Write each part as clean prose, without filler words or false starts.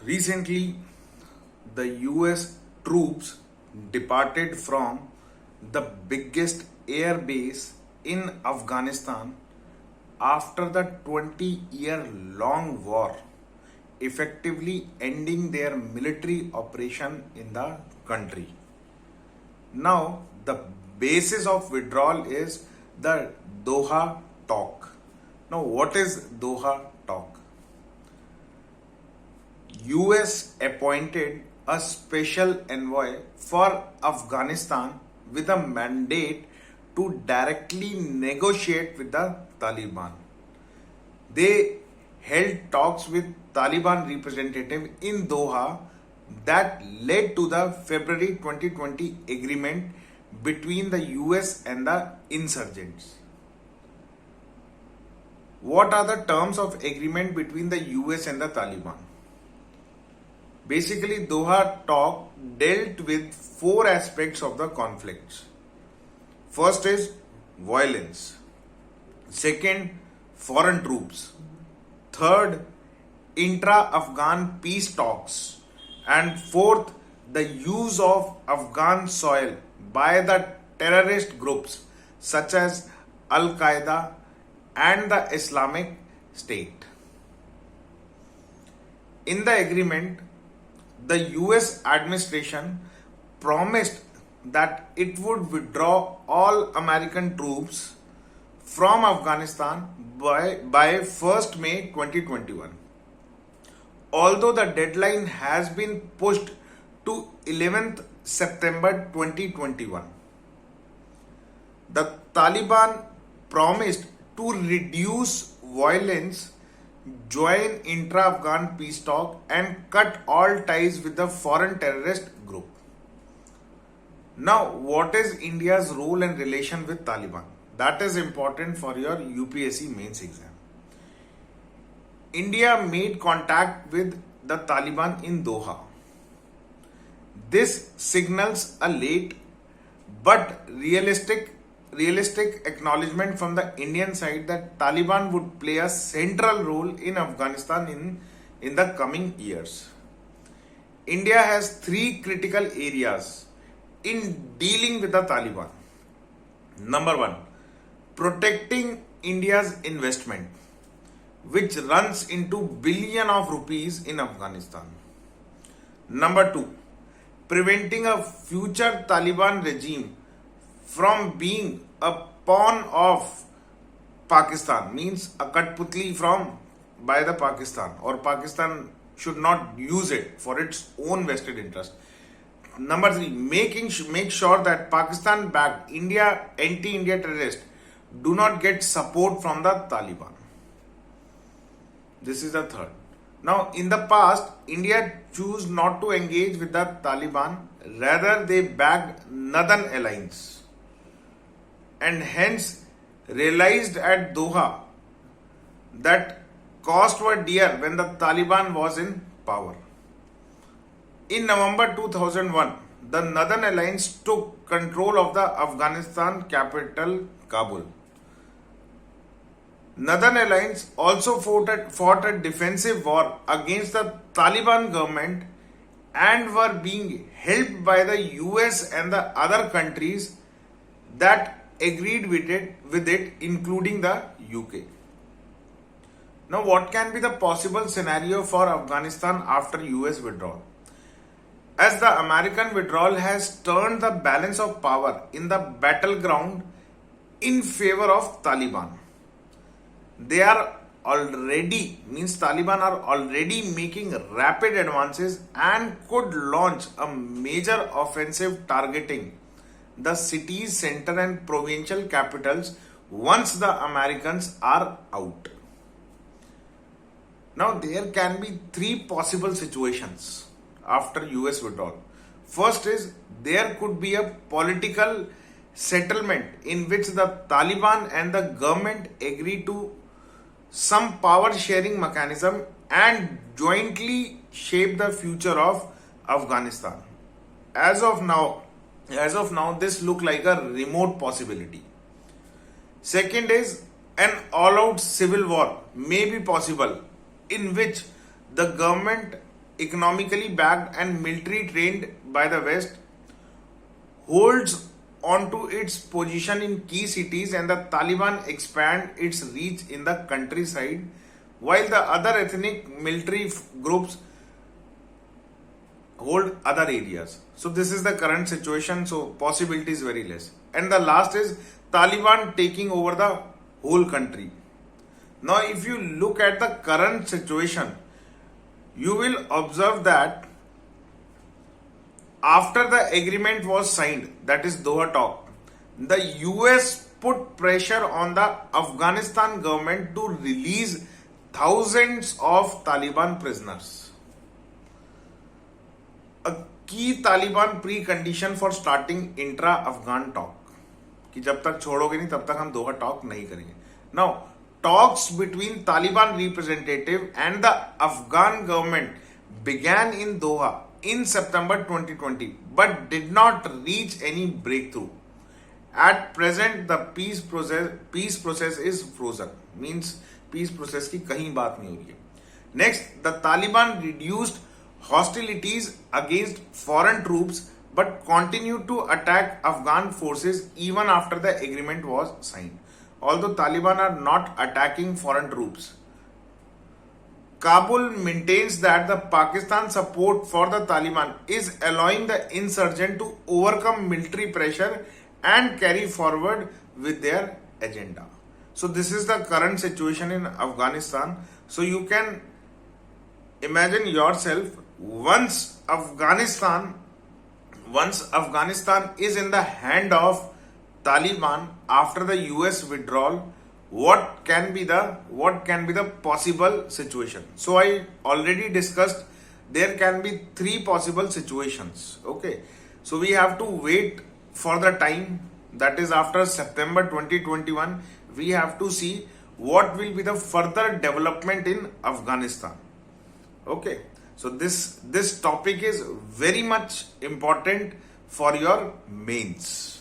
Recently, the US troops departed from the biggest air base in Afghanistan after the 20-year long war, effectively ending their military operation in the country. Now, the basis of withdrawal is the Doha talk. Now, what is Doha talk? US appointed a special envoy for Afghanistan with a mandate to directly negotiate with the Taliban. They held talks with Taliban representative in Doha that led to the February 2020 agreement between the US and the insurgents. What are the terms of agreement between the US and the Taliban? Basically, Doha talk dealt with four aspects of the conflicts. First is violence. Second, foreign troops. Third, intra-Afghan peace talks. And fourth, the use of Afghan soil by the terrorist groups such as Al-Qaeda and the Islamic State. In the agreement, the US administration promised that it would withdraw all American troops from Afghanistan by 1st May 2021. Although the deadline has been pushed to 11th September 2021, the Taliban promised to reduce violence, join intra-Afghan peace talk and cut all ties with the foreign terrorist group. Now, what is India's role and relation with Taliban? That is important for your UPSC mains exam. India made contact with the Taliban in Doha. This signals a late but realistic acknowledgement from the Indian side that Taliban would play a central role in Afghanistan in the coming years. India has three critical areas in dealing with the Taliban. Number one, protecting India's investment, which runs into billion of rupees in Afghanistan. Number two, preventing a future Taliban regime from being a pawn of Pakistan, means a Katputli by the Pakistan, or Pakistan should not use it for its own vested interest. Number three, make sure that Pakistan backed anti-India terrorists do not get support from the Taliban. This is the third. Now, in the past, India chose not to engage with the Taliban, rather they backed Northern Alliance, and hence realized at Doha that costs were dear when the Taliban was in power. In November 2001, the Northern Alliance took control of the Afghanistan capital, Kabul. Northern Alliance also fought a defensive war against the Taliban government and were being helped by the US and the other countries that agreed with it, including the UK. Now, what can be the possible scenario for Afghanistan after US withdrawal? As the American withdrawal has turned the balance of power in the battleground in favor of Taliban. Taliban are already making rapid advances and could launch a major offensive targeting the city's center and provincial capitals once the Americans are out. Now, there can be three possible situations after US withdrawal. First is, there could be a political settlement in which the Taliban and the government agree to some power sharing mechanism and jointly shape the future of Afghanistan. As of now, this looks like a remote possibility. Second is, an all-out civil war may be possible in which the government economically backed and military trained by the West, holds onto its position in key cities, and the Taliban expand its reach in the countryside, while the other ethnic military groups hold other areas. So this is the current situation. So possibility is very less. And the last is Taliban taking over the whole country. Now, if you look at the current situation, you will observe that after the agreement was signed, that is Doha talk, the US put pressure on the Afghanistan government to release thousands of Taliban prisoners. A key Taliban precondition for starting intra-Afghan talk. कि जब तक छोड़ोगे नहीं तब तक हम दोहा talk नहीं करेंगे. Now, talks between Taliban representative and the Afghan government began in Doha in September 2020 but did not reach any breakthrough. At present, the peace process is frozen. Means peace process की कहीं बात नहीं हो रही है. Next, the Taliban reduced hostilities against foreign troops but continued to attack Afghan forces even after the agreement was signed. Although Taliban are not attacking foreign troops, Kabul maintains that the Pakistan support for the Taliban is allowing the insurgent to overcome military pressure and carry forward with their agenda. So this is the current situation in Afghanistan. So you can imagine yourself once Afghanistan is in the hand of Taliban after the US withdrawal, what can be the possible situation. So I already discussed there can be three possible situations. Okay, so we have to wait for the time, that is after September 2021. We have to see what will be the further development in Afghanistan. Okay, so this topic is very much important for your mains.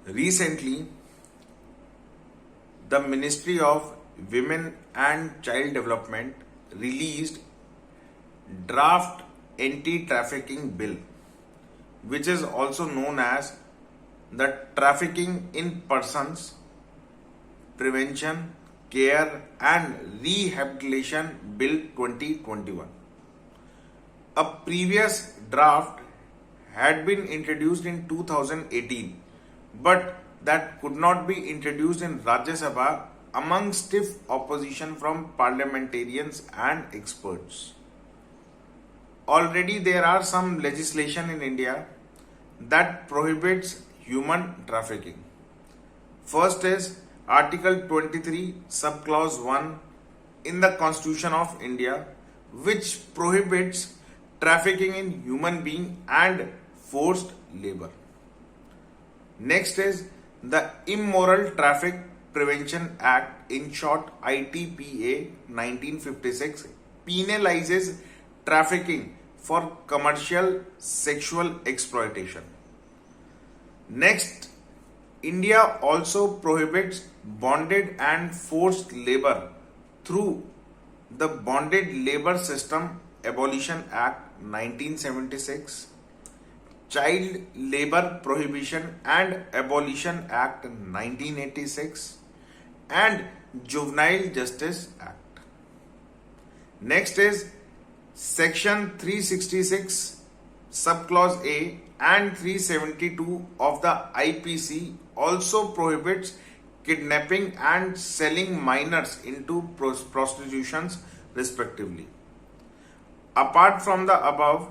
Recently, the Ministry of Women and Child Development released draft anti-trafficking bill, which is also known as the Trafficking in Persons Prevention, Care and Rehabilitation Bill 2021. A previous draft had been introduced in 2018, but that could not be introduced in Rajya Sabha among stiff opposition from parliamentarians and experts. Already there are some legislation in India that prohibits human trafficking. First is Article 23, Subclause 1 in the Constitution of India, which prohibits trafficking in human being and forced labor. Next is the Immoral Traffic Prevention Act, in short ITPA 1956, penalizes trafficking for commercial sexual exploitation. Next, India also prohibits bonded and forced labor through the Bonded Labor System Abolition Act 1976, Child Labor Prohibition and Abolition Act 1986, and Juvenile Justice Act. Next is Section 366, Subclause A and 372 of the IPC also prohibits kidnapping and selling minors into prostitutions respectively. Apart from the above,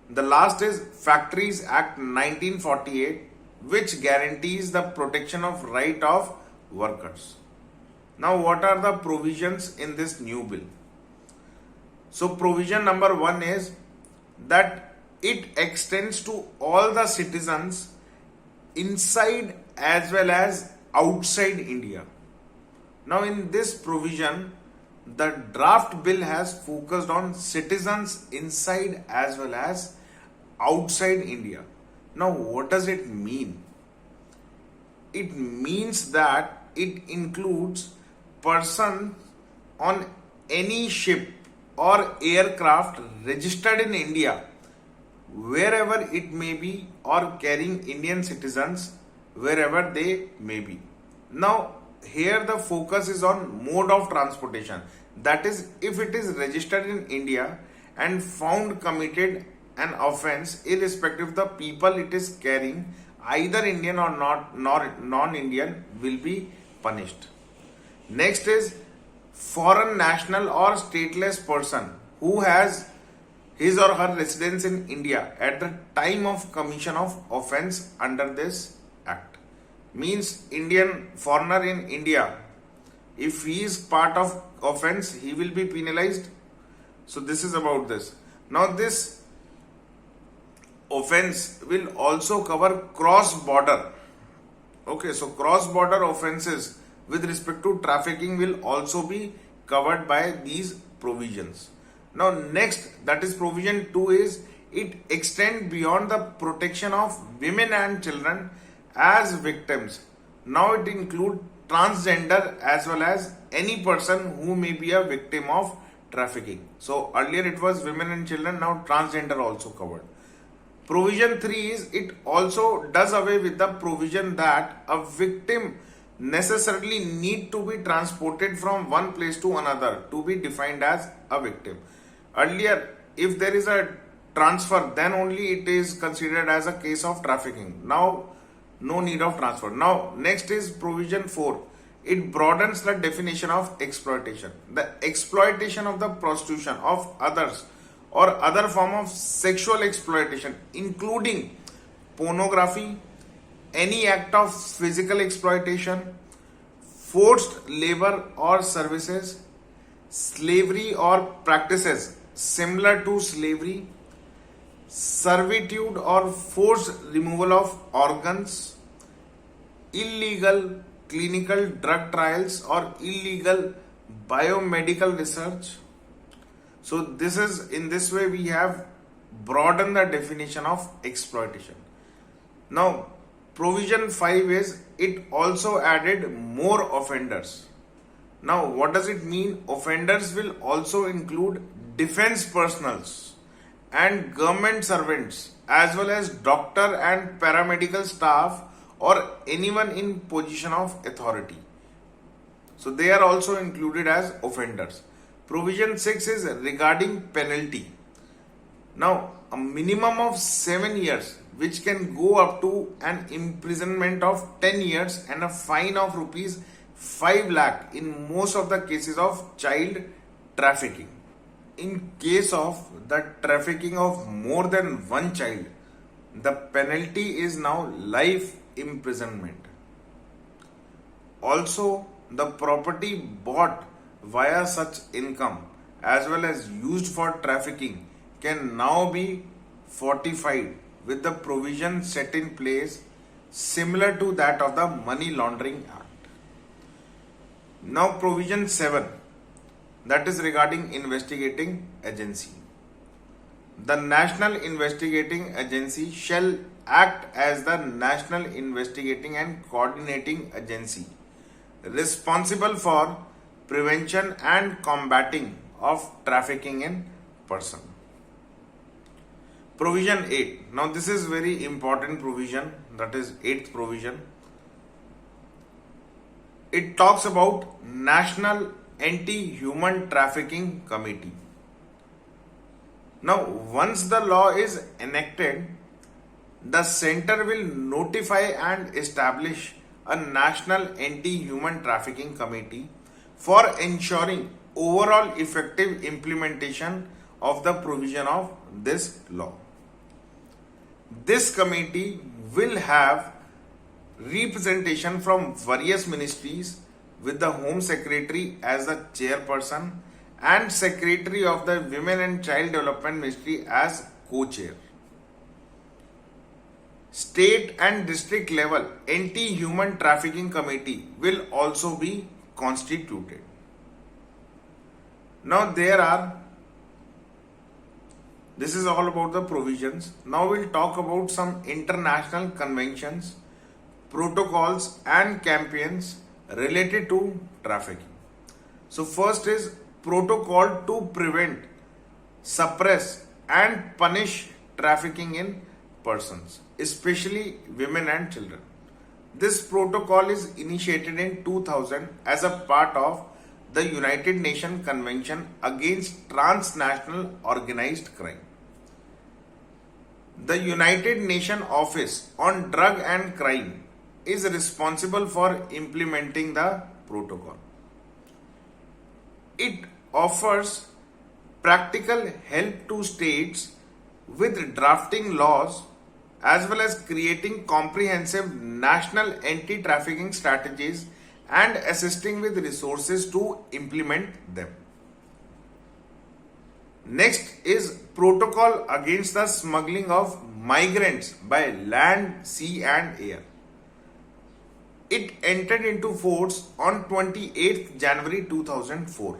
the last is Factories Act 1948, which guarantees the protection of right of workers. Now, what are the provisions in this new bill? So, provision number 1 is that it extends to all the citizens inside as well as outside India. Now, in this provision, the draft bill has focused on citizens inside as well as outside India. Now, what does it mean? It means that it includes persons on any ship or aircraft registered in India, wherever it may be, or carrying Indian citizens wherever they may be. Now, here the focus is on mode of transportation. That is, if it is registered in India and found committed an offense, irrespective of the people it is carrying, either Indian or not non-Indian, will be punished. Next is foreign national or stateless person who has his or her residence in India at the time of commission of offense under this act. Means Indian foreigner in India, if he is part of offense, he will be penalized. So this is about this. Now this offense will also cover cross border. Okay, so cross border offenses with respect to trafficking will also be covered by these provisions. Now next, that is provision 2, is it extends beyond the protection of women and children as victims. Now it includes transgender as well as any person who may be a victim of trafficking. So earlier it was women and children, now transgender also covered. Provision 3 is it also does away with the provision that a victim necessarily need to be transported from one place to another to be defined as a victim. Earlier, if there is a transfer, then only it is considered as a case of trafficking. Now, no need of transfer. Now, next is provision 4. It broadens the definition of exploitation. The exploitation of the prostitution of others or other form of sexual exploitation, including pornography, any act of physical exploitation, forced labor or services, slavery or practices similar to slavery, servitude or forced removal of organs, illegal clinical drug trials or illegal biomedical research. So this is, in this way we have broadened the definition of exploitation. Now Provision 5 is it also added more offenders. Now, what does it mean? Offenders will also include defense personals and government servants as well as doctor and paramedical staff or anyone in position of authority. So they are also included as offenders. Provision 6 is regarding penalty. Now, a minimum of 7 years, which can go up to an imprisonment of 10 years and a fine of rupees 5 lakh in most of the cases of child trafficking. In case of the trafficking of more than one child, the penalty is now life imprisonment. Also, the property bought via such income as well as used for trafficking can now be fortified with the provision set in place similar to that of the Money Laundering Act. Now, provision 7, that is regarding investigating agency. The National Investigating Agency shall act as the National Investigating and Coordinating Agency responsible for prevention and combating of trafficking in person. Provision 8. Now this is very important provision, that is 8th provision. It talks about National Anti-Human Trafficking Committee. Now once the law is enacted, the center will notify and establish a National Anti-Human Trafficking Committee for ensuring overall effective implementation of the provision of this law. This committee will have representation from various ministries with the Home Secretary as the chairperson and Secretary of the Women and Child Development Ministry as co-chair. State and district level anti-human trafficking committee will also be constituted. Now this is all about the provisions. Now we'll talk about some international conventions, protocols and campaigns related to trafficking. So first is Protocol to Prevent, Suppress and Punish Trafficking in Persons, especially women and children. This protocol is initiated in 2000 as a part of the United Nations Convention Against Transnational Organized Crime. The United Nations Office on Drug and Crime is responsible for implementing the protocol. It offers practical help to states with drafting laws as well as creating comprehensive national anti-trafficking strategies and assisting with resources to implement them. Next is Protocol Against the Smuggling of Migrants by Land, Sea and Air. It entered into force on 28th January 2004.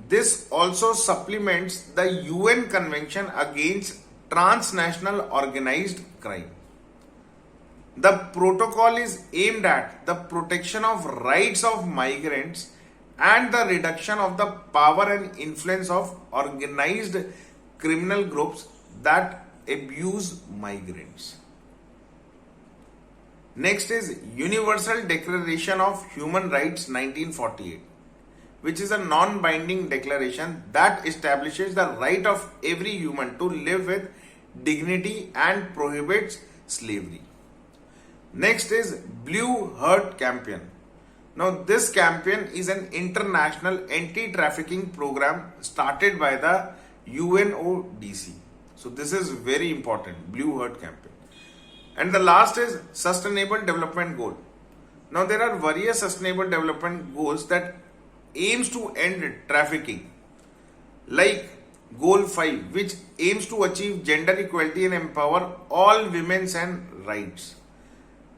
This also supplements the UN Convention Against Transnational Organized Crime. The protocol is aimed at the protection of rights of migrants and the reduction of the power and influence of organized criminal groups that abuse migrants. Next is Universal Declaration of Human Rights 1948, which is a non-binding declaration that establishes the right of every human to live with dignity and prohibits slavery. Next is Blue Heart Campaign. Now this campaign is an international anti-trafficking program started by the UNODC. So this is very important, Blue Heart Campaign. And the last is Sustainable Development Goal. Now there are various sustainable development goals that aims to end trafficking, like Goal 5, which aims to achieve gender equality and empower all women's and rights.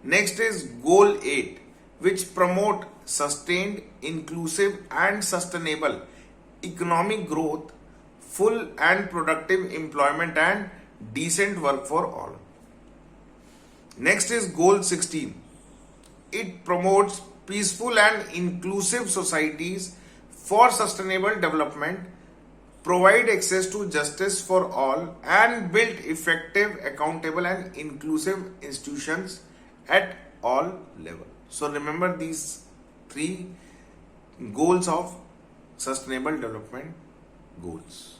Next is Goal 8, which promote sustained, inclusive and sustainable economic growth, full and productive employment and decent work for all. Next is goal 16. It promotes peaceful and inclusive societies for sustainable development, provide access to justice for all, and build effective, accountable, and inclusive institutions at all levels. So remember these three goals of sustainable development goals.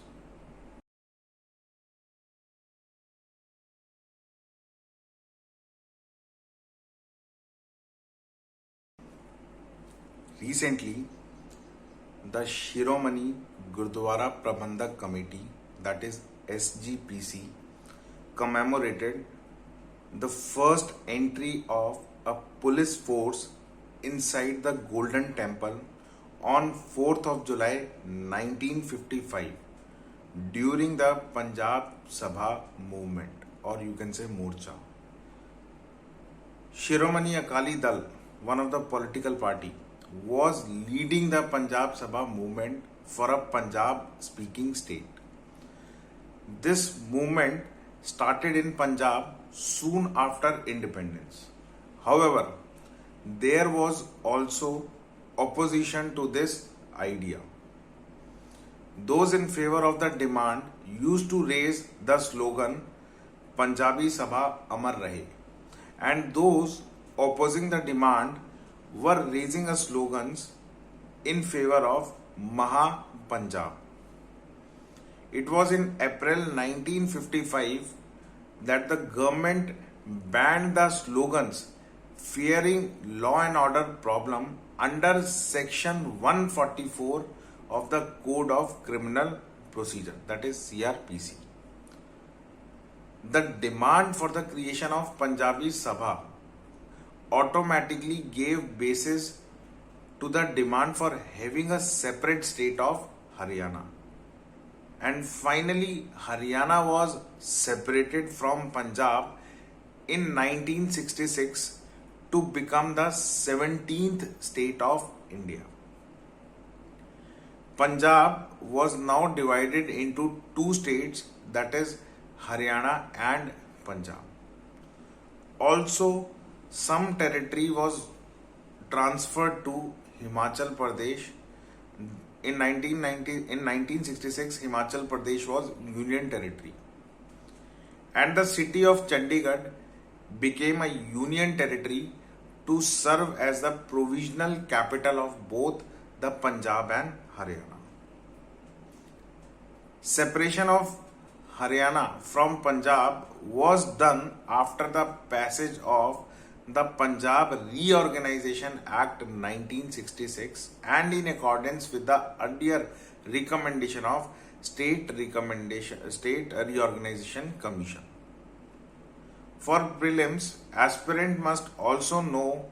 Recently, the Shiromani Gurdwara Prabandhak Committee, that is SGPC, commemorated the first entry of a police force inside the Golden Temple on 4th of July 1955 during the Punjab Sabha movement, or you can say Morcha. Shiromani Akali Dal, one of the political party, was leading the Punjab Sabha movement for a Punjab speaking state. This movement started in Punjab soon after independence. However, there was also opposition to this idea. Those in favor of the demand used to raise the slogan Punjabi Sabha Amar Rahe, and those opposing the demand were raising a slogans in favor of Maha Punjab. It was in April 1955 that the government banned the slogans fearing law and order problem under section 144 of the Code of Criminal Procedure, that is CRPC. The demand for the creation of Punjabi Sabha automatically gave basis to the demand for having a separate state of Haryana. And finally, Haryana was separated from Punjab in 1966 to become the 17th state of India. Punjab was now divided into two states, that is Haryana and Punjab. Also, some territory was transferred to Himachal Pradesh. In 1966, Himachal Pradesh was Union Territory. And the city of Chandigarh became a Union Territory to serve as the provisional capital of both the Punjab and Haryana. Separation of Haryana from Punjab was done after the passage of the Punjab Reorganization Act 1966 and in accordance with the earlier recommendation of State Reorganization Commission. For prelims, aspirant must also know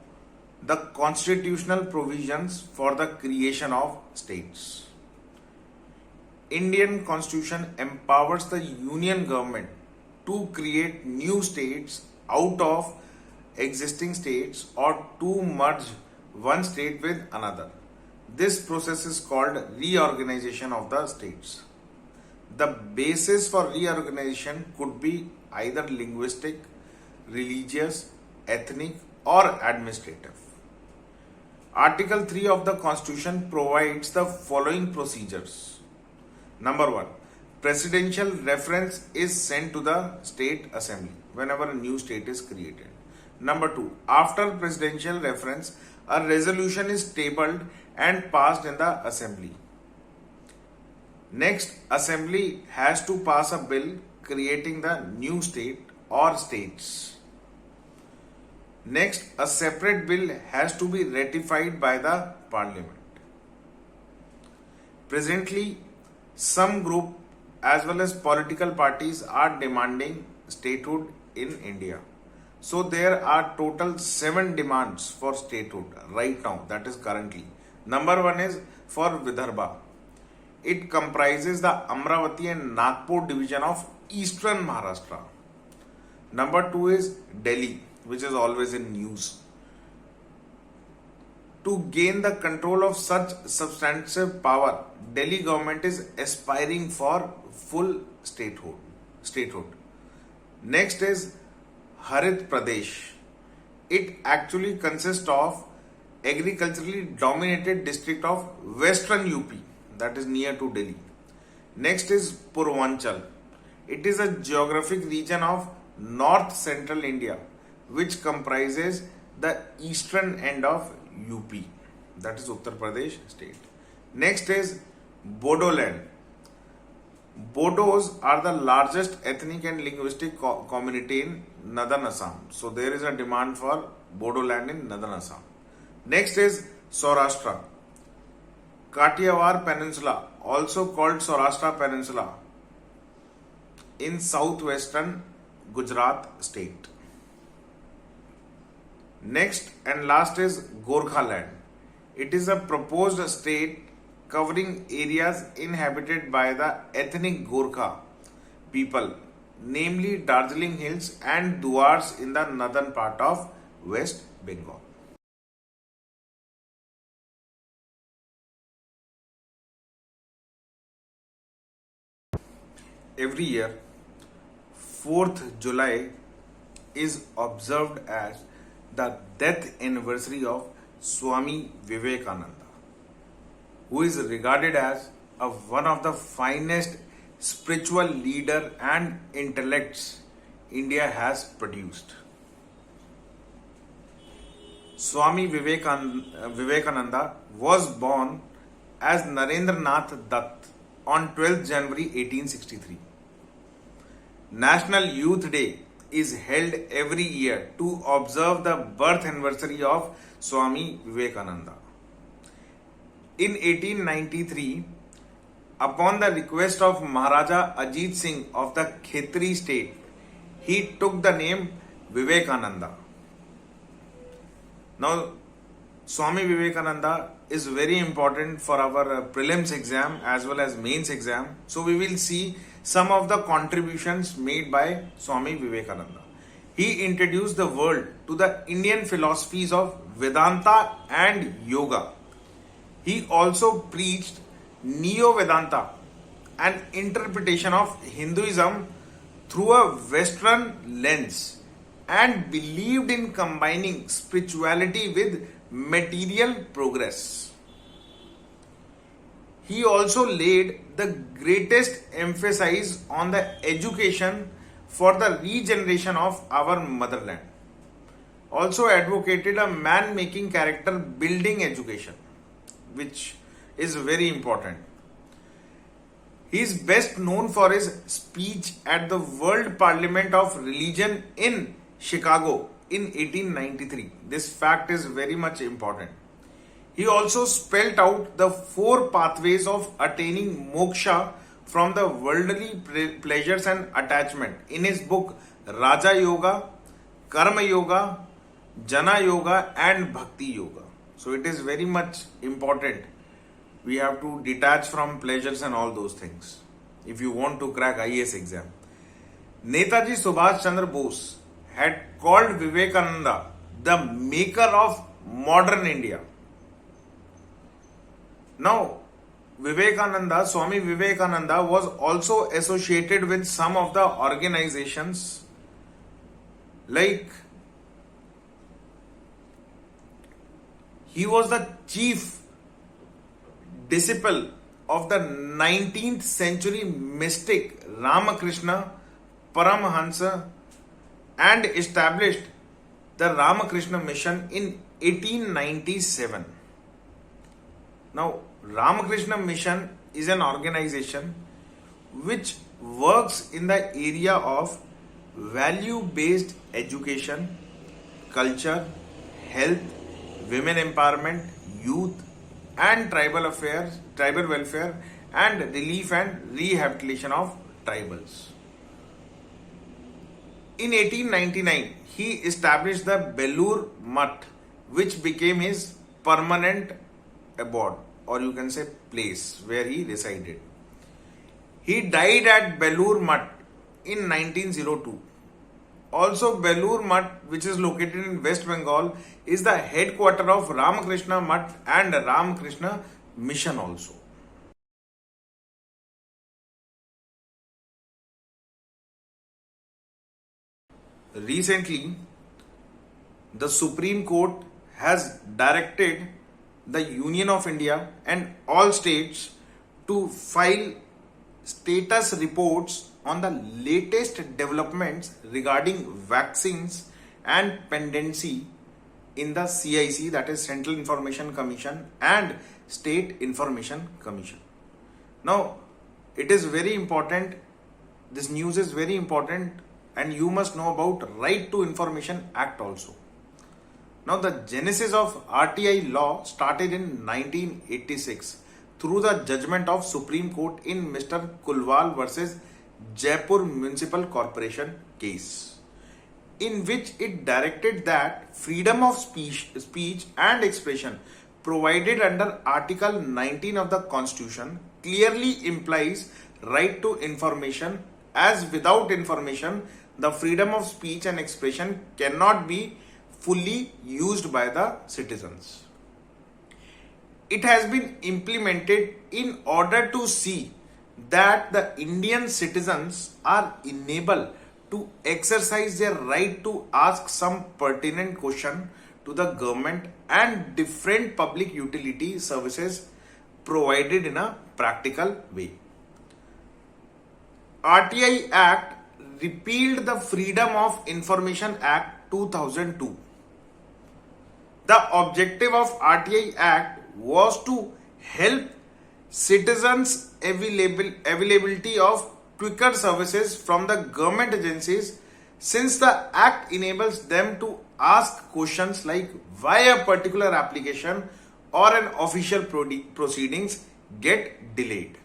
the constitutional provisions for the creation of states. Indian Constitution empowers the Union government to create new states out of existing states or to merge one state with another. This process is called reorganization of the states. The basis for reorganization could be either linguistic, religious, ethnic, or administrative. Article 3 of the Constitution provides the following procedures. Number 1. Presidential reference is sent to the State Assembly whenever a new state is created. Number 2. After presidential reference, a resolution is tabled and passed in the Assembly. Next, Assembly has to pass a bill creating the new state or states. Next, a separate bill has to be ratified by the Parliament. Presently, some group as well as political parties are demanding statehood in India. So there are total 7 demands for statehood right now, that is currently. Number 1 is for Vidarbha. It comprises the Amravati and Nagpur division of eastern Maharashtra. Number 2 is Delhi, which is always in news. To gain the control of such substantive power, Delhi government is aspiring for full statehood. Next is Harit Pradesh. It actually consists of agriculturally dominated district of western UP, that is near to Delhi. Next is Purvanchal. It is a geographic region of north central India which comprises the eastern end of UP, that is Uttar Pradesh state. Next is Bodoland. Bodos are the largest ethnic and linguistic community in northern Assam. So there is a demand for Bodoland in northern Assam. Next is Saurashtra. Kathiawar Peninsula, also called Saurashtra Peninsula, in southwestern Gujarat state. Next and last is Gorkhaland. It is a proposed state covering areas inhabited by the ethnic Gorkha people, namely Darjeeling Hills and Duars in the northern part of West Bengal. Every year, 4th July is observed as the death anniversary of Swami Vivekananda, who is regarded as one of the finest spiritual leader and intellects India has produced. Swami Vivekananda was born as Narendranath Dutt on 12th January 1863. National Youth Day is held every year to observe the birth anniversary of Swami Vivekananda. In 1893, upon the request of Maharaja Ajit Singh of the Khetri state, he took the name Vivekananda. Now, Swami Vivekananda is very important for our prelims exam as well as mains exam. So, we will see some of the contributions made by Swami Vivekananda. He introduced the world to the Indian philosophies of Vedanta and Yoga. He also preached Neo-Vedanta, an interpretation of Hinduism through a Western lens, and believed in combining spirituality with material progress. He also laid the greatest emphasis on the education for the regeneration of our motherland. Also advocated a man-making character building education, which is very important. He is best known for his speech at the World Parliament of Religion in Chicago in 1893. This fact is very much important. He also spelled out the 4 pathways of attaining moksha from the worldly pleasures and attachment in his book Raja Yoga, Karma Yoga, Jana Yoga and Bhakti Yoga. So it is very much important. We have to detach from pleasures and all those things if you want to crack IAS exam. Netaji Subhash Chandra Bose had called Vivekananda the maker of modern India. Now, Swami Vivekananda was also associated with some of the organizations like he was the chief disciple of the 19th century mystic Ramakrishna Paramahansa and established the Ramakrishna Mission in 1897. Now, Ramakrishna Mission is an organization which works in the area of value-based education, culture, health, women empowerment, youth, and tribal welfare, and relief and rehabilitation of tribals. In 1899, he established the Belur Mutt, which became his permanent abode, or you can say place where he resided. He died at Belur Mutt in 1902. Also, Belur Mutt, which is located in West Bengal, is the headquarter of Ramakrishna Mutt and Ramakrishna Mission also. recently the Supreme Court has directed the Union of India and all states to file status reports on the latest developments regarding vaccines and pendency in the CIC, that is Central Information Commission and State Information Commission. Now, it is very important, this news is very important, and you must know about Right to Information Act also. Now, the genesis of RTI law started in 1986 through the judgment of Supreme Court in Mr. Kulwal versus Jaipur Municipal Corporation case, in which it directed that freedom of speech and expression provided under Article 19 of the Constitution clearly implies right to information, as without information the freedom of speech and expression cannot be fully used by the citizens. It has been implemented in order to see that the Indian citizens are enabled to exercise their right to ask some pertinent question to the government and different public utility services provided in a practical way. RTI Act repealed the Freedom of Information Act 2002. The objective of RTI Act was to help citizens availability of quicker services from the government agencies, since the act enables them to ask questions like why a particular application or an official proceedings get delayed.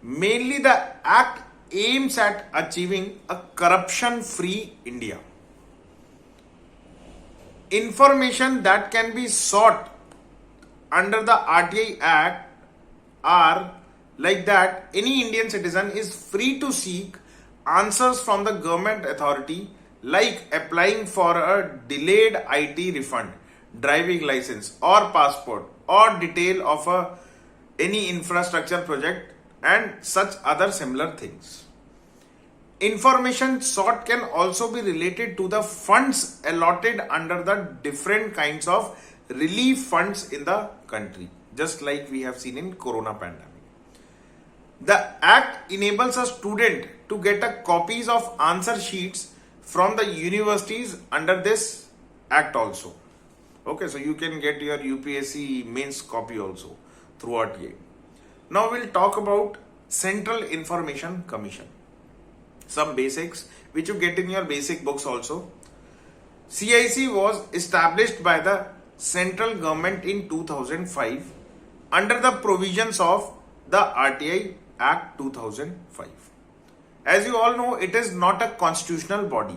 Mainly, the act aims at achieving a corruption-free India. Information that can be sought under the RTI Act are like that any Indian citizen is free to seek answers from the government authority, like applying for a delayed IT refund, driving license or passport, or detail of any infrastructure project and such other similar things. Information sought can also be related to the funds allotted under the different kinds of relief funds in the country, just like we have seen in Corona pandemic. The act enables a student to get a copies of answer sheets from the universities under this act also. Okay, so you can get your UPSC mains copy also through RTI. Now we'll talk about Central Information Commission. Some basics which you get in your basic books also. CIC was established by the central government in 2005 under the provisions of the RTI Act 2005. As you all know, it is not a constitutional body.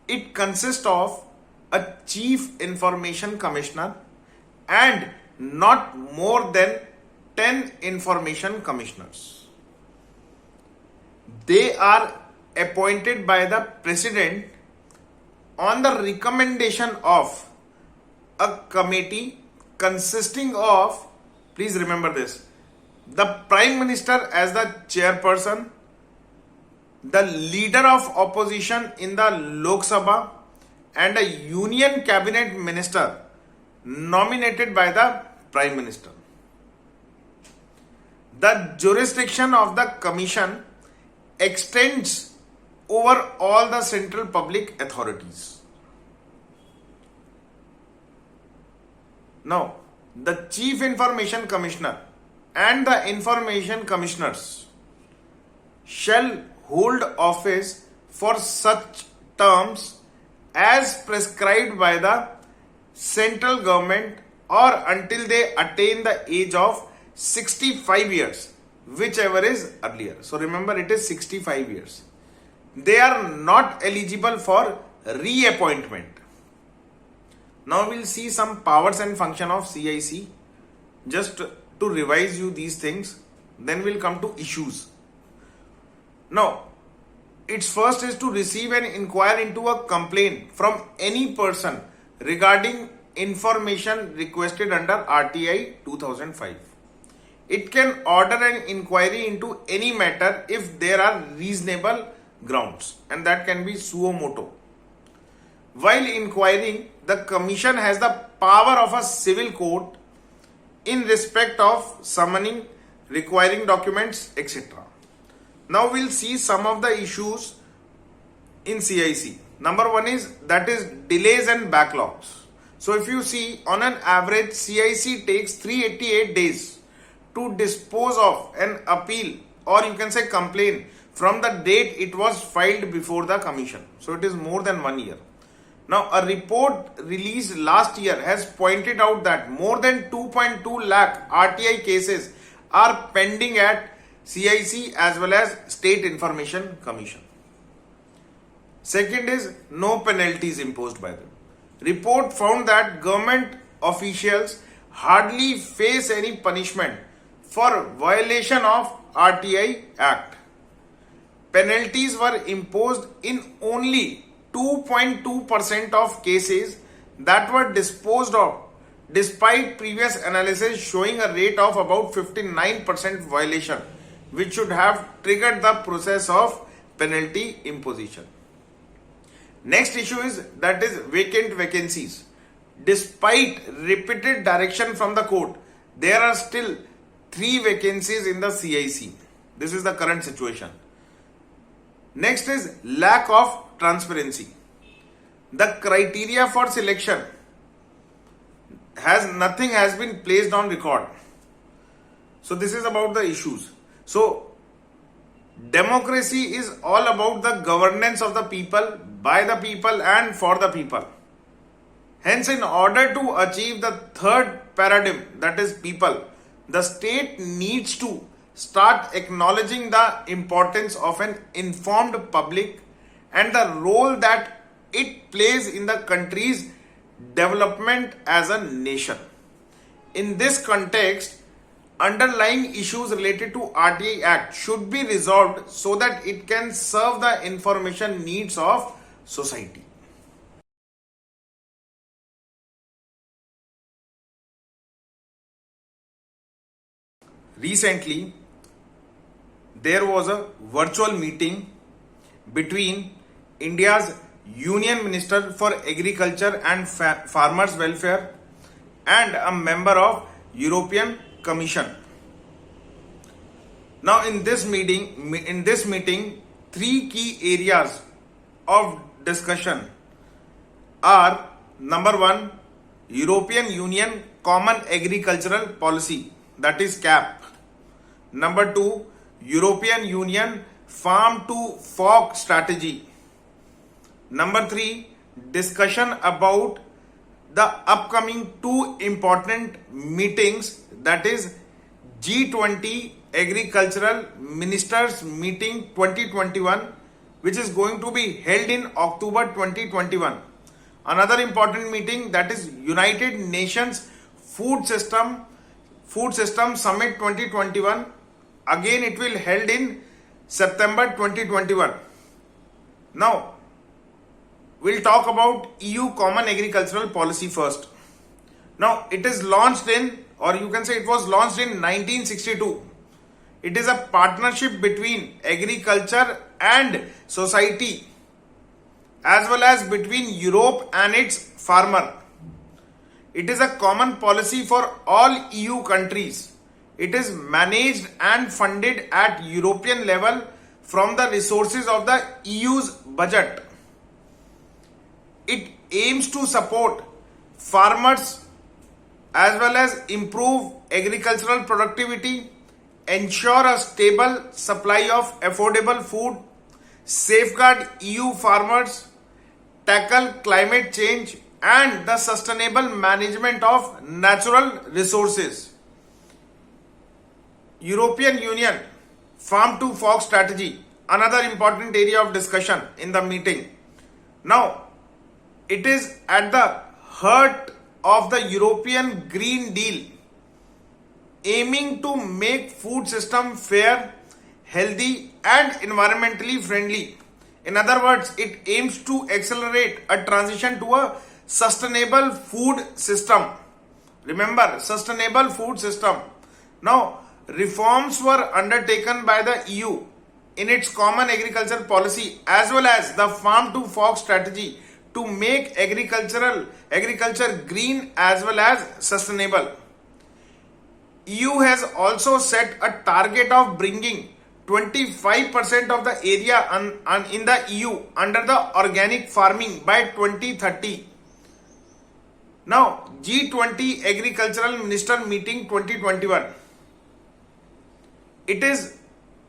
It consists of a Chief Information Commissioner and not more than 10 Information Commissioners. They are appointed by the President on the recommendation of a committee consisting of, please remember this, the Prime Minister as the chairperson, the leader of opposition in the Lok Sabha, and a Union Cabinet Minister nominated by the Prime Minister. The jurisdiction of the Commission extends over all the central public authorities. Now, the Chief Information Commissioner and the Information Commissioners shall hold office for such terms as prescribed by the central government or until they attain the age of 65 years, whichever is earlier. So remember, it is 65 years. They are not eligible for reappointment. Now we'll see some powers and function of CIC, just to revise you these things. Then we'll come to issues. Now, its first is to receive and inquire into a complaint from any person regarding information requested under RTI 2005. It can order an inquiry into any matter if there are reasonable grounds, and that can be suo moto. While inquiring, the Commission has the power of a civil court in respect of summoning, requiring documents, etc. Now we'll see some of the issues in CIC. Number one is delays and backlogs. So if you see, on an average, CIC takes 388 days to dispose of an appeal, or you can say complaint, from the date it was filed before the Commission. So it is more than 1 year. Now, a report released last year has pointed out that more than 2.2 lakh RTI cases are pending at CIC as well as State Information Commission. Second is no penalties imposed by them. Report found that government officials hardly face any punishment for violation of RTI Act. Penalties were imposed in only 2.2% of cases that were disposed of, despite previous analysis showing a rate of about 59% violation, which should have triggered the process of penalty imposition. Next issue is vacant vacancies. Despite repeated direction from the court, there are still 3 vacancies in the CIC. This is the current situation. Next is lack of transparency. The criteria for selection nothing has been placed on record. So this is about the issues. So democracy is all about the governance of the people, by the people and for the people. Hence, in order to achieve the third paradigm, that is people, the state needs to start acknowledging the importance of an informed public and the role that it plays in the country's development as a nation. In this context, underlying issues related to RTI Act should be resolved so that it can serve the information needs of society. Recently, there was a virtual meeting between India's Union Minister for Agriculture and Farmers Welfare and a member of European Commission. Now, in this meeting, 3 key areas of discussion are: number 1, European Union Common Agricultural Policy, that is CAP. Number 2, European Union Farm to Fork Strategy. Number 3, discussion about the upcoming 2 important meetings, that is G20 Agricultural Ministers Meeting 2021, which is going to be held in October 2021. Another important meeting, that is United Nations Food System Summit 2021. Again, it will held in September 2021. Now, we'll talk about EU Common Agricultural Policy first. Now, it is launched in, or you can say it was launched in 1962. It is a partnership between agriculture and society, as well as between Europe and its farmer. It is a common policy for all EU countries. It is managed and funded at European level from the resources of the EU's budget. It aims to support farmers as well as improve agricultural productivity, ensure a stable supply of affordable food, safeguard EU farmers, tackle climate change and the sustainable management of natural resources. European Union Farm to Fork Strategy, another important area of discussion in the meeting. Now, it is at the heart of the European Green Deal, aiming to make food system fair, healthy and environmentally friendly. In other words, it aims to accelerate a transition to a sustainable food system. Remember, sustainable food system. Now, reforms were undertaken by the EU in its common agriculture policy as well as the farm to fork strategy to make agriculture green as well as sustainable. EU has also set a target of bringing 25% of the area in the EU under the organic farming by 2030. Now, G20 Agricultural Minister Meeting 2021. It is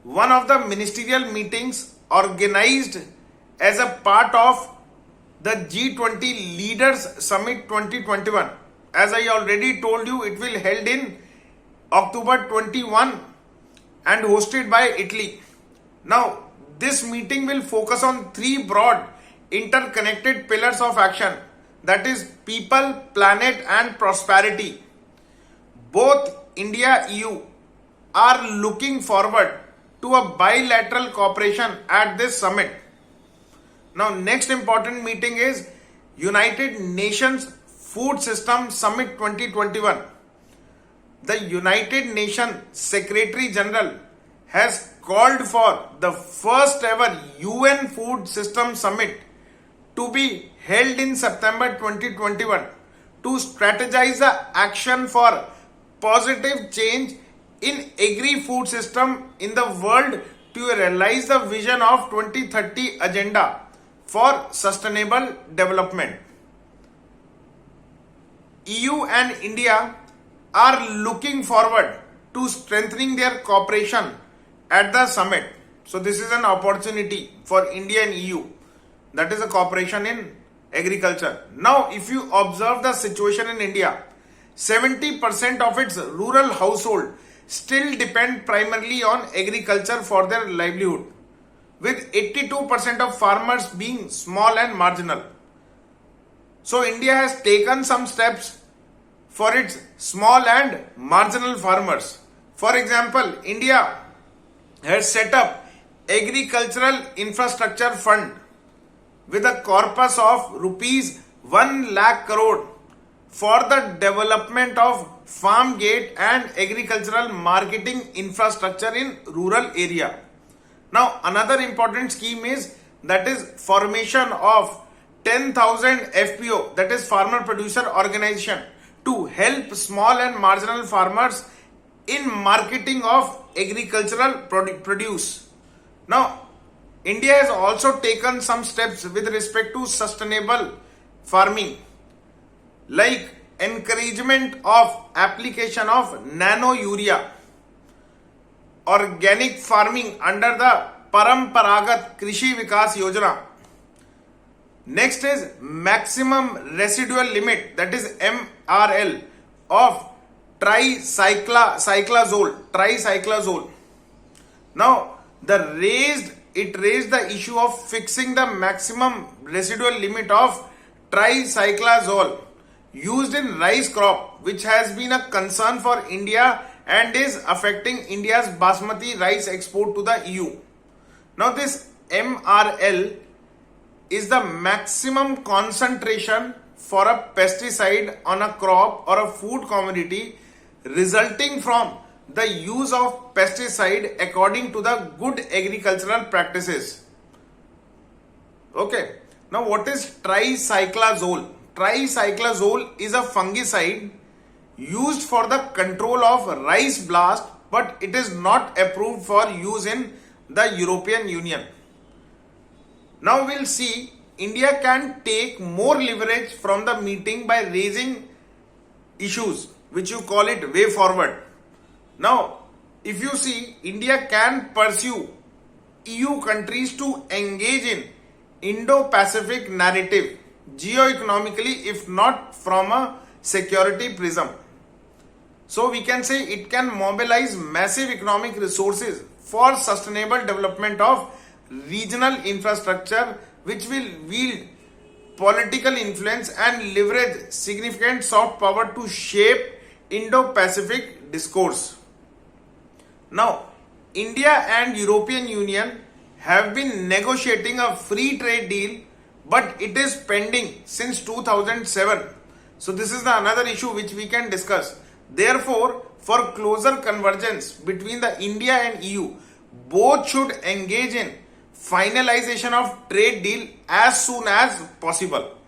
one of the ministerial meetings organized as a part of the G20 Leaders Summit 2021. As I already told you, it will held in October 21 and hosted by Italy. Now, this meeting will focus on three broad interconnected pillars of action, that is people, planet and prosperity. Both India and EU are looking forward to a bilateral cooperation at this summit. Now, next important meeting is United Nations Food System Summit 2021. The United Nations Secretary General has called for the first ever UN Food System Summit to be held in September 2021 to strategize the action for positive change in agri-food system in the world to realize the vision of 2030 agenda for sustainable development. EU and India are looking forward to strengthening their cooperation at the summit. So this is an opportunity for India and EU. That is a cooperation in agriculture. Now, if you observe the situation in India, 70% of its rural household still depend primarily on agriculture for their livelihood, with 82% of farmers being small and marginal. So India has taken some steps for its small and marginal farmers. For example, India has set up Agricultural Infrastructure Fund with a corpus of rupees 1 lakh crore for the development of farm gate and agricultural marketing infrastructure in rural area. Now, another important scheme is that is formation of 10,000 FPO, that is farmer producer organization, to help small and marginal farmers in marketing of agricultural produce. Now, India has also taken some steps with respect to sustainable farming, like encouragement of application of nano urea, organic farming under the Paramparagat Krishi Vikas Yojana. Next is maximum residual limit, that is MRL, of tricyclazole. Now, it raised the issue of fixing the maximum residual limit of tricyclazole used in rice crop, which has been a concern for India and is affecting India's basmati rice export to the EU. Now, this MRL is the maximum concentration for a pesticide on a crop or a food commodity resulting from the use of pesticide according to the good agricultural practices. Okay. Now, what is tricyclazole? Tricyclazole is a fungicide used for the control of rice blast, but it is not approved for use in the European Union. Now we'll see India can take more leverage from the meeting by raising issues, which you call it way forward. Now, if you see, India can pursue EU countries to engage in Indo-Pacific narrative geo-economically, if not from a security prism. So we can say it can mobilize massive economic resources for sustainable development of regional infrastructure, which will wield political influence and leverage significant soft power to shape Indo-Pacific discourse. Now, India and European Union have been negotiating a free trade deal, but it is pending since 2007. So this is another issue which we can discuss. Therefore, for closer convergence between the India and EU, both should engage in finalization of trade deal as soon as possible.